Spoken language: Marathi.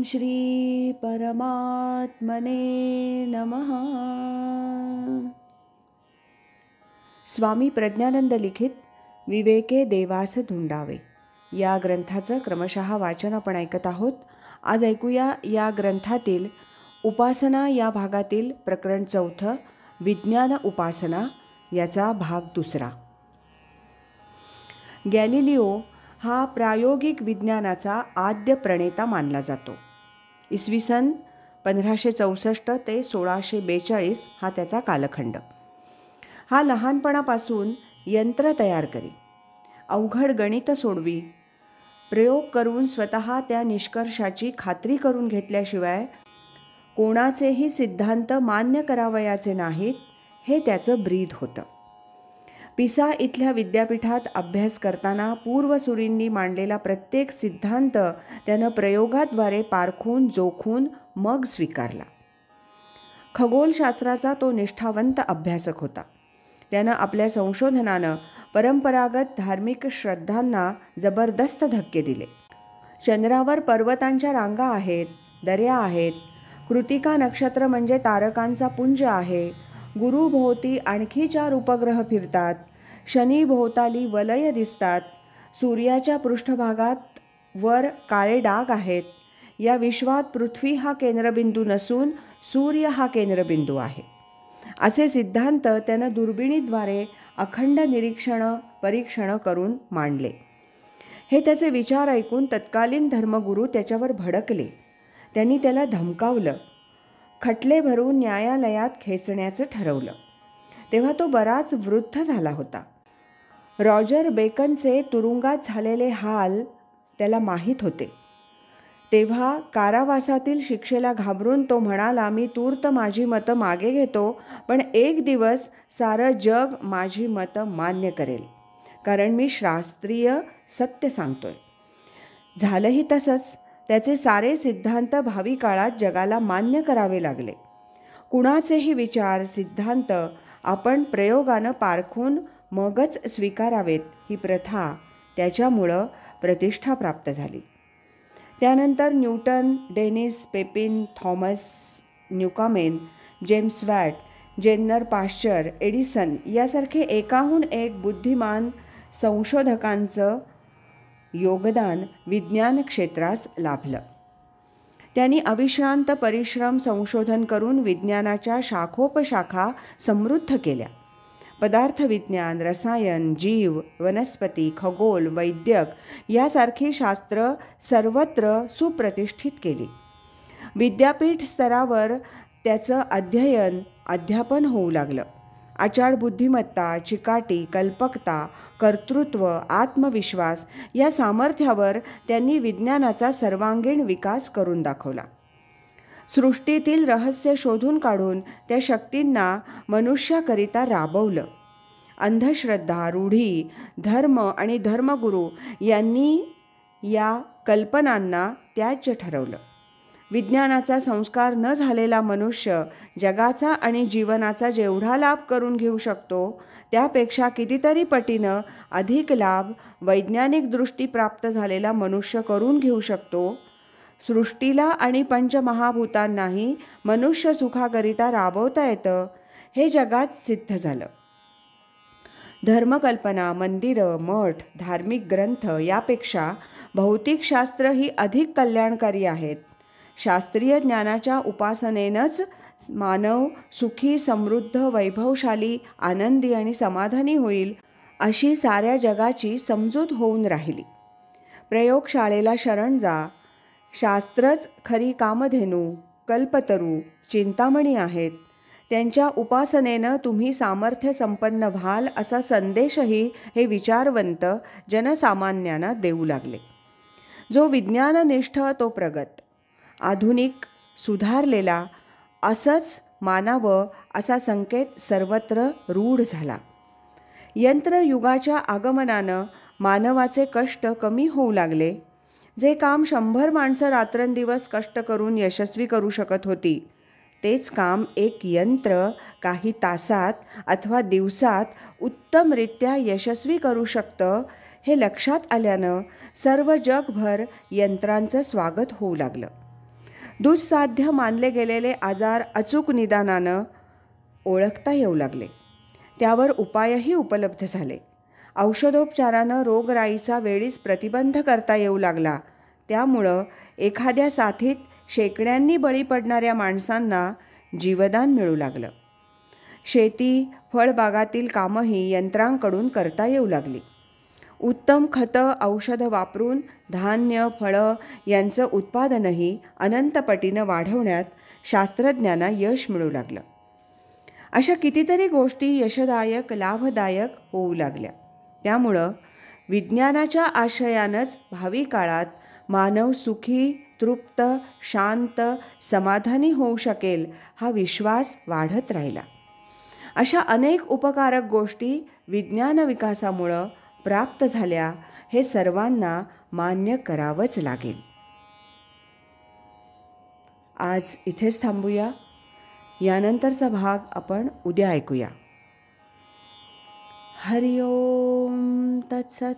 श्री परमात्मने नमः। स्वामी प्रज्ञानंद लिखित विवेके देवास धुंडावे या ग्रंथाचं क्रमशः वाचन आपण ऐकत आहोत. आज ऐकूया या ग्रंथातील उपासना या भागातील प्रकरण 4 विज्ञान उपासना याचा भाग 2. गॅलिलिओ हा प्रायोगिक विज्ञानाचा आद्य प्रणेता मानला जातो. इसवी सन 1564 ते 1642 हा त्याचा कालखंड. हा लहानपणापासून यंत्र तयार करी, अवघड गणित सोडवी, प्रयोग करून स्वतः त्या निष्कर्षाची खात्री करून घेतल्याशिवाय कोणाचेही सिद्धांत मान्य करावयाचे नाहीत, हे त्याचं ब्रीद होतं. पिसा इथल्या विद्यापीठात अभ्यास करताना पूर्वसुरींनी मांडलेला प्रत्येक सिद्धांत त्यानं प्रयोगाद्वारे पारखून जोखून मग स्वीकारला. खगोलशास्त्राचा तो निष्ठावंत अभ्यासक होता. त्यानं आपल्या संशोधनानं परंपरागत धार्मिक श्रद्धांना जबरदस्त धक्के दिले. चंद्रावर पर्वतांच्या रांगा आहेत, दऱ्या आहेत, कृतिका नक्षत्र म्हणजे तारकांचा पुंज आहे, गुरुभोवती आणखी 4 उपग्रह फिरतात, शनीभोवताली वलय दिसतात, सूर्याच्या पृष्ठभागात वर काळे डाग आहेत, या विश्वात पृथ्वी हा केंद्रबिंदू नसून सूर्य हा केंद्रबिंदू आहे, असे सिद्धांत त्यानं दुर्बिणीद्वारे अखंड परीक्षण करून मांडले. हे त्याचे विचार ऐकून तत्कालीन धर्मगुरू त्याच्यावर भडकले. त्यांनी त्याला धमकावलं, खटले भरून न्यायालयात खेचण्याचं ठरवलं. तेव्हा तो बराच वृद्ध झाला होता. रॉजर बेकनचे तुरुंगात झालेले हाल त्याला माहीत होते. तेव्हा कारावासातील शिक्षेला घाबरून तो म्हणाला, मी तूर्त माझी मतं मागे घेतो, पण एक दिवस सारं जग माझी मतं मान्य करेल, कारण मी शास्त्रीय सत्य सांगतोय. झालंही तसंच. त्याचे सारे सिद्धांत भावी काळात जगाला मान्य करावे लागले. कुणाचेही विचार सिद्धांत आपण प्रयोगानं पारखून मगच स्वीकारावेत, ही प्रथा त्याच्यामुळं प्रतिष्ठा प्राप्त झाली. त्यानंतर Newton, Denis Papin, Thomas Newcomen, James Watt, Jenner Pasteur, Edison यासारखे एकाहून एक बुद्धिमान संशोधकांचं योगदान विज्ञान क्षेत्रास लाभलं. त्यांनी अविश्रांत परिश्रम संशोधन करून विज्ञानाच्या शाखोपशाखा समृद्ध केल्या. पदार्थविज्ञान, रसायन, जीव, वनस्पती, खगोल, वैद्यक यासारखी शास्त्र सर्वत्र सुप्रतिष्ठित केली. विद्यापीठ स्तरावर त्याचं अध्यापन होऊ लागलं. आचार बुद्धिमत्ता, चिकाटी, कल्पकता, कर्तृत्व, आत्मविश्वास या सामर्थ्यावर त्यांनी विज्ञानाचा सर्वांगीण विकास करून दाखवला. सृष्टीतील रहस्य शोधून काढून त्या शक्तींना मनुष्याकरिता राबवलं. अंधश्रद्धा, रूढी, धर्म आणि धर्मगुरू यांनी या कल्पनांना त्याज्य ठरवलं. विज्ञानाचा संस्कार न झालेला मनुष्य जगाचा आणि जीवनाचा जेवढा लाभ करून घेऊ शकतो, त्यापेक्षा कितीतरी पटीनं अधिक लाभ वैज्ञानिक दृष्टी प्राप्त झालेला मनुष्य करून घेऊ शकतो. सृष्टीला आणि पंचमहाभूतांनाही मनुष्य सुखाकरिता राबवता येतं, हे जगात सिद्ध झालं. धर्मकल्पना, मंदिरं, मठ, धार्मिक ग्रंथ यापेक्षा भौतिकशास्त्र ही अधिक कल्याणकारी आहेत. शास्त्रीय ज्ञानाच्या उपासनेनंच मानव सुखी, समृद्ध, वैभवशाली, आनंदी आणि समाधानी होईल, अशी साऱ्या जगाची समजूत होऊन राहिली. प्रयोगशाळेला शरण जा. शास्त्रच खरी कामधेनू, कल्पतरू, चिंतामणी आहेत. त्यांच्या उपासनेनं तुम्ही सामर्थ्य संपन्न व्हाल, असा संदेशही हे विचारवंत जनसामान्यांना देऊ लागले. जो विज्ञाननिष्ठ तो प्रगत, आधुनिक, सुधारलेला असंच मानावं, असा संकेत सर्वत्र रूढ झाला. यंत्रयुगाच्या आगमनानं मानवाचे कष्ट कमी होऊ लागले. जे काम 100 माणसं रात्रंदिवस कष्ट करून यशस्वी करू शकत होती, तेच काम एक यंत्र काही तासात अथवा दिवसात उत्तमरित्या यशस्वी करू शकतं, हे लक्षात आल्यानं सर्व जगभर यंत्रांचं स्वागत होऊ लागलं. दुःसाध्य मानले गेलेले आजार अचूक निदानानं ओळखता येऊ लागले. त्यावर उपायही उपलब्ध झाले. औषधोपचारानं रोगराईचा वेळीच प्रतिबंध करता येऊ लागला. त्यामुळं एखाद्या साथीत शेकड्यांनी बळी पडणाऱ्या माणसांना जीवदान मिळू लागलं. शेती, फळबागातील कामंही यंत्रांकडून करता येऊ लागली. उत्तम खतं, औषधं वापरून धान्य, फळं यांचं उत्पादनही अनंतपटीनं वाढवण्यात शास्त्रज्ञांना यश मिळू लागलं. अशा कितीतरी गोष्टी यशदायक, लाभदायक होऊ लागल्या. त्यामुळं विज्ञानाच्या आश्रयानंच भावी काळात मानव सुखी, तृप्त, शांत, समाधानी होऊ शकेल हा विश्वास वाढत राहिला. अशा अनेक उपकारक गोष्टी विज्ञान विकासामुळं प्राप्त झाल्या हे सर्वांना मान्य करावंच लागेल. आज इथेच थांबूया. यानंतरचा भाग आपण उद्या ऐकूया. हरि ओम तत्सत.